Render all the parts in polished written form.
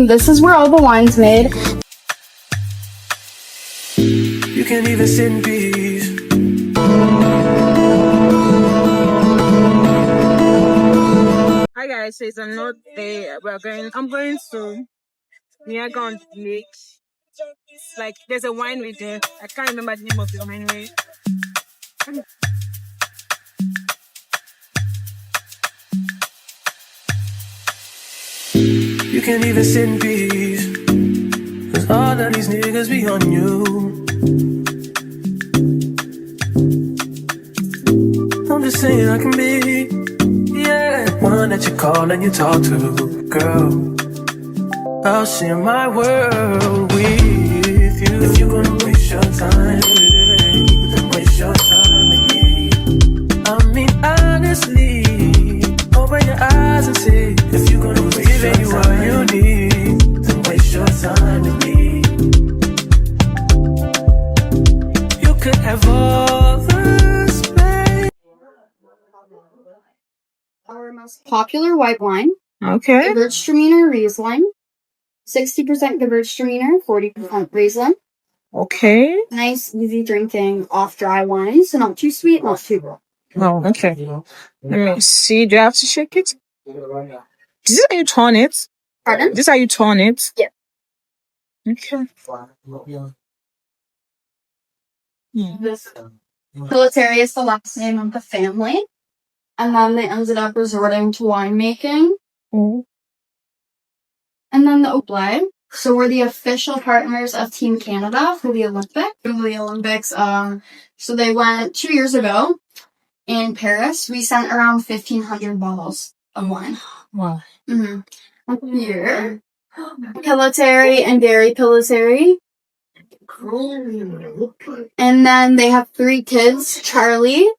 saying this is where all the wine's made. You can't even sit in peace. Hi guys, so it's another day. I'm going to Niagara-on-the-Lake. It's like there's a winery there. I can't remember the name of the winery. You can't even sit in peace. Cause all of these niggas be on you. I'm just saying I can be, yeah, one that you call and you talk to, girl. I'll share my world with you. If you're gonna waste your time, then waste your time with me. I mean, honestly, open your eyes and see. If you're gonna waste your time, what you need, then waste your time with me. You could have all the space. Our most popular white wine. Okay. Gewürztraminer Riesling. 60% Gewürztraminer, 40% Riesling. Okay. Nice, easy drinking, off-dry wine. So not too sweet, not too raw. Oh, okay. Let me see. Do I have to shake it? This is how you turn it? Pardon? This is how you turn it? Yeah. Okay. Pillitteri is the last name of the family. And then they ended up resorting to winemaking. Oh. And then the Oblay. So we're the official partners of Team Canada for the Olympics. So they went 2 years ago in Paris. We sent around 1,500 bottles of wine. Wow. Mm-hmm. Here, Pillitteri and Gary Pillitteri. And then they have 3 kids, Charlie,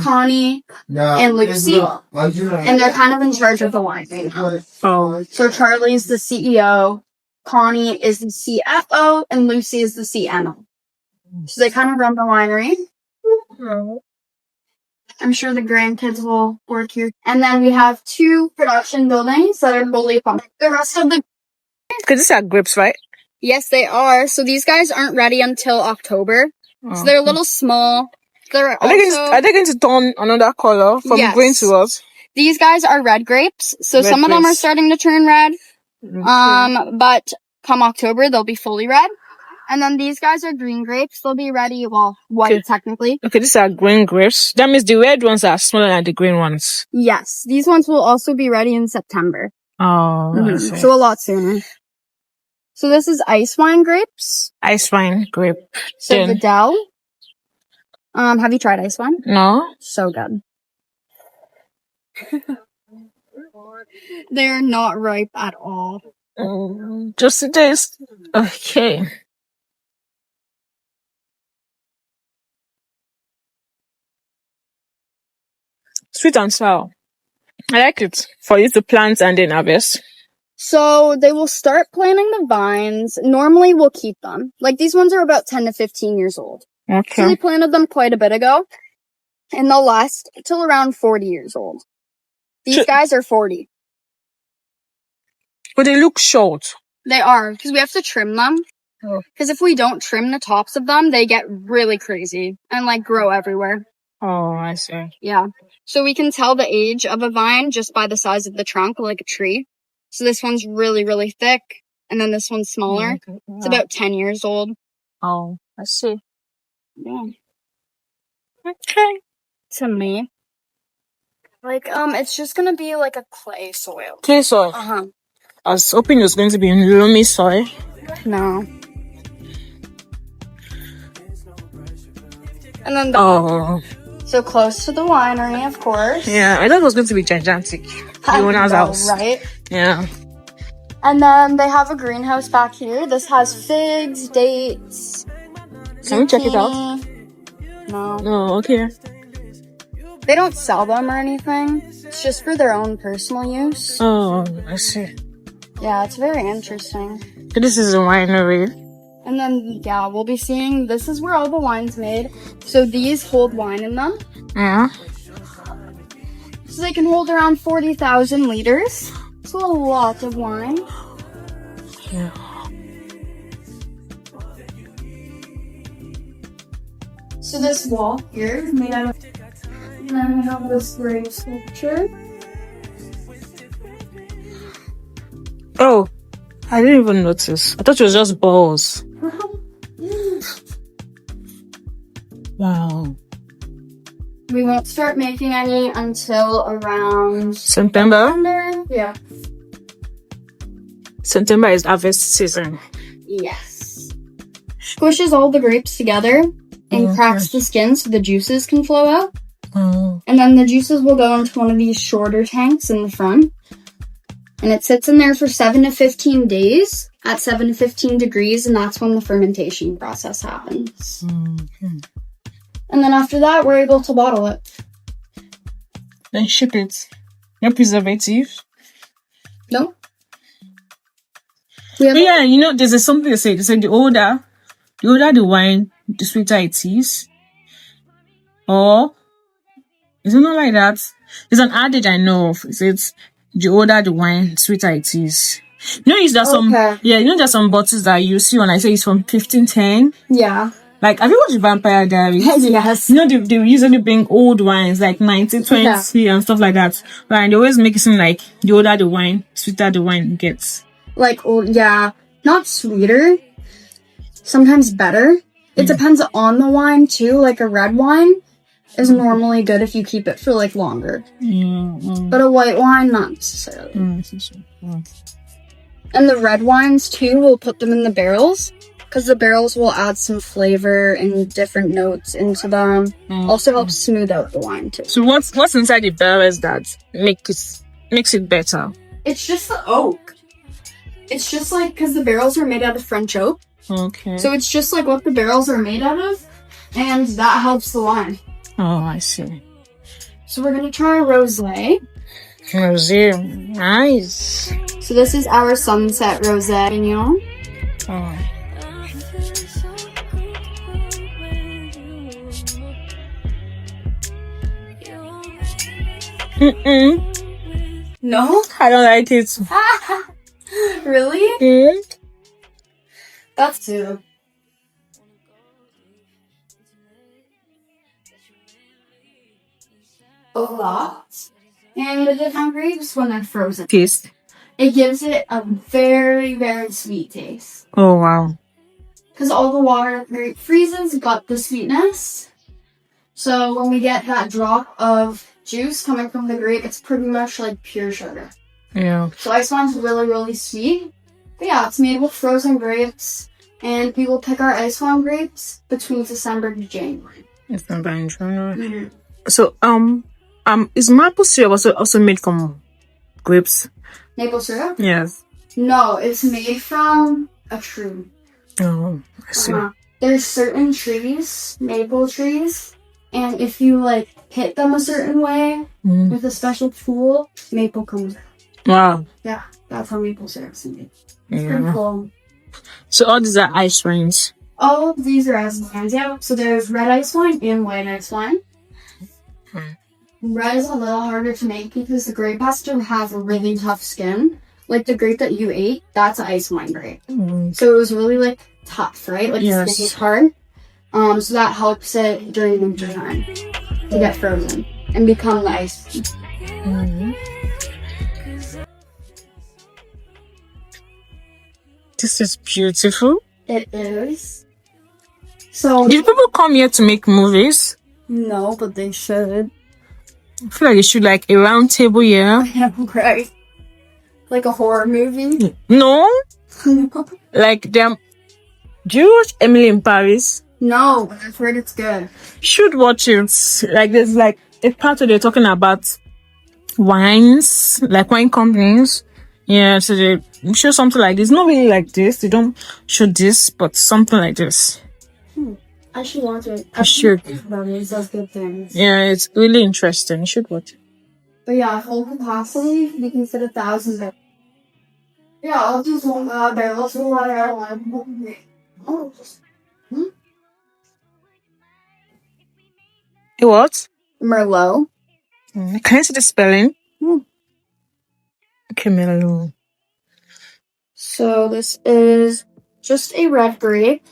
Connie, and Lucy. And they're kind of in charge of the wine right now. Oh. So Charlie's the CEO, Connie is the CFO, and Lucy is the CMO. So they kind of run the winery. I'm sure the grandkids will work here. And then we have 2 production buildings that are fully pumped. The rest of the... Because these are grapes, right? Yes, they are. So these guys aren't ready until October. So they're a little small. They're Are they going to turn another color from green to us? These guys are red grapes. So some of them are starting to turn red. Okay. But come October, they'll be fully red. And then these guys are green grapes. They'll be ready, well, white technically. Okay, these are green grapes. That means the red ones are smaller than the green ones. Yes, these ones will also be ready in September. Oh, so a lot sooner. So this is ice wine grapes. Ice wine grape. So Vidal. Have you tried ice wine? No. So good. They're not ripe at all. Just a taste. Okay. Sweet and sour. I like it. For you to plant and then harvest. So they will start planting the vines. Normally we'll keep them. Like these ones are about 10 to 15 years old. Okay. So they planted them quite a bit ago. And they'll last till around 40 years old. These guys are 40. But they look short. They are, because we have to trim them. Because if we don't trim the tops of them, they get really crazy and like grow everywhere. Oh, I see. Yeah. So we can tell the age of a vine just by the size of the trunk, like a tree. So this one's really, really thick. And then this one's smaller. Okay. Yeah. It's about 10 years old. Oh, I see. Yeah. Okay. To me. Like, it's just gonna be like a clay soil. Clay soil? Uh-huh. I was hoping it was going to be in loamy soil. No. And then so close to the winery, of course. Yeah, I thought it was going to be gigantic. The owner's house. Right? Yeah. And then they have a greenhouse back here. This has figs, dates. Can we check it out? No. No, okay. They don't sell them or anything. It's just for their own personal use. Oh, I see. Yeah, it's very interesting. So this is a winery. And then, yeah, we'll be seeing, this is where all the wine's made. So these hold wine in them. Yeah. So they can hold around 40,000 liters. So a lot of wine. Yeah. So this wall here is made out of, and then we have this grape sculpture. Oh, I didn't even notice. I thought it was just balls. Wow. We won't start making any until around September? Yeah. September is harvest season. Yes. Squishes all the grapes together and cracks the skin so the juices can flow out. Oh. And then the juices will go into one of these shorter tanks in the front. And it sits in there for 7 to 15 days at 7 to 15 degrees, and that's when the fermentation process happens. Mm-hmm. And then after that, we're able to bottle it. Then ship it. No preservative? No? We have But yeah, you know, there's something they say. They say the older the wine, the sweeter it is. Or is it not like that? There's an adage I know of. It says the older the wine, the sweeter it is. You know, there's some bottles that you see when I say it's from 1510. Yeah. Like, have you watched Vampire Diaries? Yes. You know, they usually bring old wines, like 1920 and stuff like that. Right, and they always make it seem like the older the wine, sweeter the wine gets. Like, not sweeter. Sometimes better. It depends on the wine, too. Like, a red wine is normally good if you keep it for, like, longer. But a white wine, not necessarily. And the red wines, too, we'll put them in the barrels. Because the barrels will add some flavor and different notes into them. Also helps smooth out the wine, too. So what's inside the barrels that makes it better? It's just the oak. It's just like, because the barrels are made out of French oak. Okay. So it's just like what the barrels are made out of. And that helps the wine. Oh, I see. So we're going to try rosé. Rosé. Nice. So this is our Sunset Rosé Avignon. Oh. No? I don't like it. Really? That's two. A lot. And the different grapes when they're frozen. Taste. It gives it a very, very sweet taste. Oh, wow. Because all the water grape freezes got the sweetness. So when we get that drop of juice coming from the grape, it's pretty much like pure sugar. Yeah. So ice wine's really, really sweet. But yeah, it's made with frozen grapes. And we will pick our ice wine grapes between December to January. December and January. So, is maple syrup also made from grapes? Maple syrup? Yes. No, it's made from a tree. Oh, I see. There's certain trees, maple trees, and if you like hit them a certain way with a special tool, maple comes out. Wow. Yeah, that's how maple syrup's made. It's Yeah. pretty cool. So all these are ice wines. All of these are ice wines, yeah. So there's red ice wine and white ice wine. Red is a little harder to make because the grape has to have a really tough skin. Like the grape that you ate, that's an ice wine grape. So it was really like tough, right? Like the skin is hard. So that helps it during winter time to get frozen and become the ice. This is beautiful. It is. So Do people come here to make movies? no, but they should. I feel like they should like a round table here. Right. Like a horror movie. No? Like them. Do you watch Emily in Paris? No, but I've heard it's good. Should watch it. Like there's like a part where they're talking about wines, like wine companies. Yeah, so they show something like this. Not really like this. They don't show this, but something like this. I should watch it. You should. It does good things. Yeah, it's really interesting. You should watch it. But yeah, whole capacity, you can fit 1,000. Yeah, I'll do some barrels for what I want. Oh, What? Merlot. Can you see the spelling? Okay, Merlot. So this is just a red grape.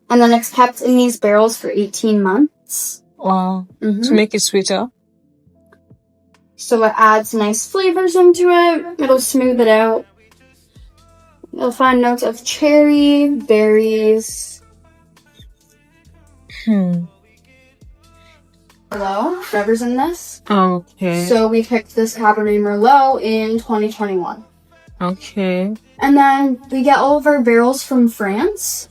And then it's kept in these barrels for 18 months. Wow. Mhm. To make it sweeter. So it adds nice flavors into it. It'll smooth it out. You'll find notes of cherry, berries. Merlot. Whatever's in this. Okay. So we picked this Cabernet Merlot in 2021. Okay. And then we get all of our barrels from France.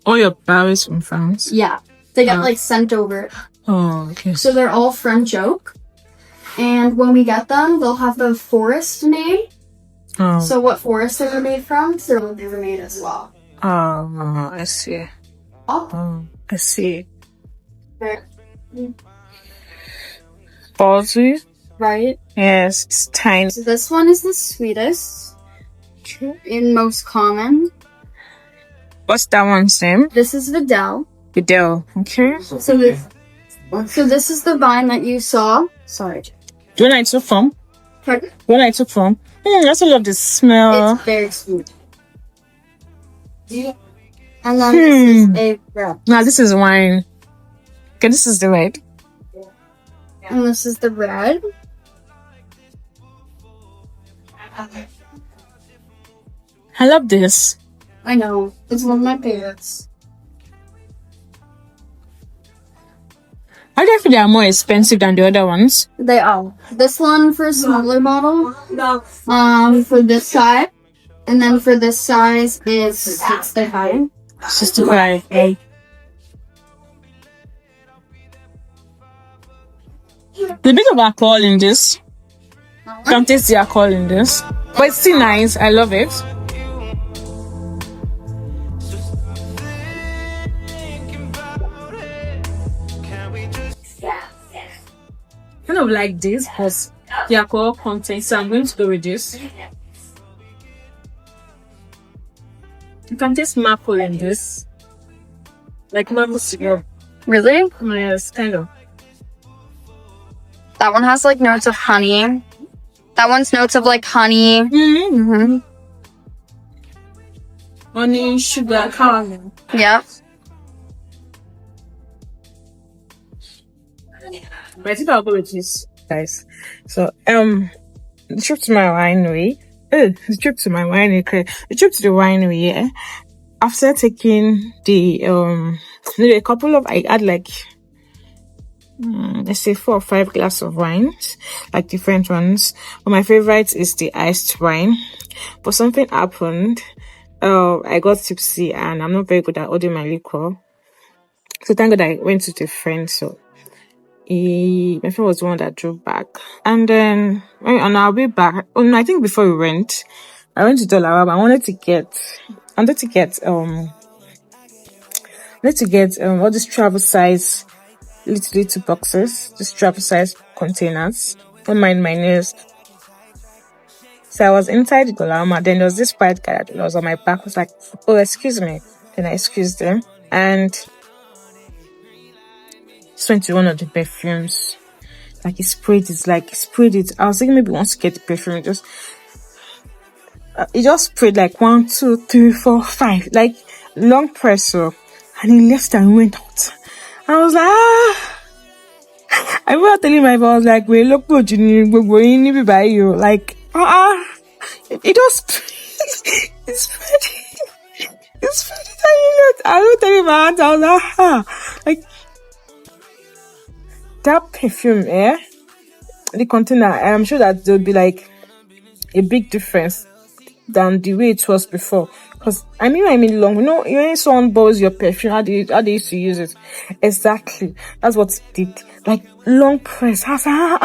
All your barrels from France? Yeah. They get like sent over. Oh, okay. So they're all French oak. And when we get them, they'll have the forest name. Oh. So what forest they were made from, so they were made as well. Oh, I see. Oh, I see. Ballsy? Right? Yes, it's tiny. So this one is the sweetest and most common. What's that one's name? This is Vidal. Vidal. Okay. So this is the vine that you saw. Sorry. Do you know where I took from? Pardon? Where I took from? I also love the smell. It's very sweet. And then this is a red. Now this is wine. Okay, this is the red. And this is the red. I love this. I know. It's one of my favorites. I don't feel they are more expensive than the other ones. They are. This one for a smaller bottle. For this size. And then for this size is 65. 65. The bit of alcohol in this. Can't taste the alcohol in this. But it's still nice. I love it. Kind of like this because the alcohol content. So I'm going to go with this. You can taste maple in this. Like maple syrup. Really? Yes, kind of. That one has like notes of honey. That one's notes of like honey. Mm-hmm. Honey, sugar, caramel. Yep. But I think I'll go with this, guys. So, the trip to my winery. The trip to the winery, yeah. After taking the, a couple of, I had like, let's say 4 or 5 glasses of wines, like different ones. But my favorite is the iced wine. But something happened. I got tipsy and I'm not very good at ordering my liquor. So thank God I went with a friend. So my friend was the one that drove back. And then on our way back, I think before we went, I went to Dollarab. I wanted to get all these travel size little boxes, just travel size containers. Don't mind my nails. So I was inside the Dollarama. Then there was this white guy that was on my back. Was like, "Oh, excuse me." Then I excused him and just went to one of the perfumes. Like he sprayed it. I was thinking maybe he wants to get the perfume. He just sprayed like 1, 2, 3, 4, 5, like long press up, and he left and went out. I was like, I remember telling my boss like, "We look good, you need by you." Like, it just it's pretty. I don't tell him my aunt. I was like, that perfume, the container. I'm sure that there'll be like a big difference than the way it was before. Because I mean long. When someone borrows your perfume, how they used to use it. Exactly. That's what it did. Like long press. I was like,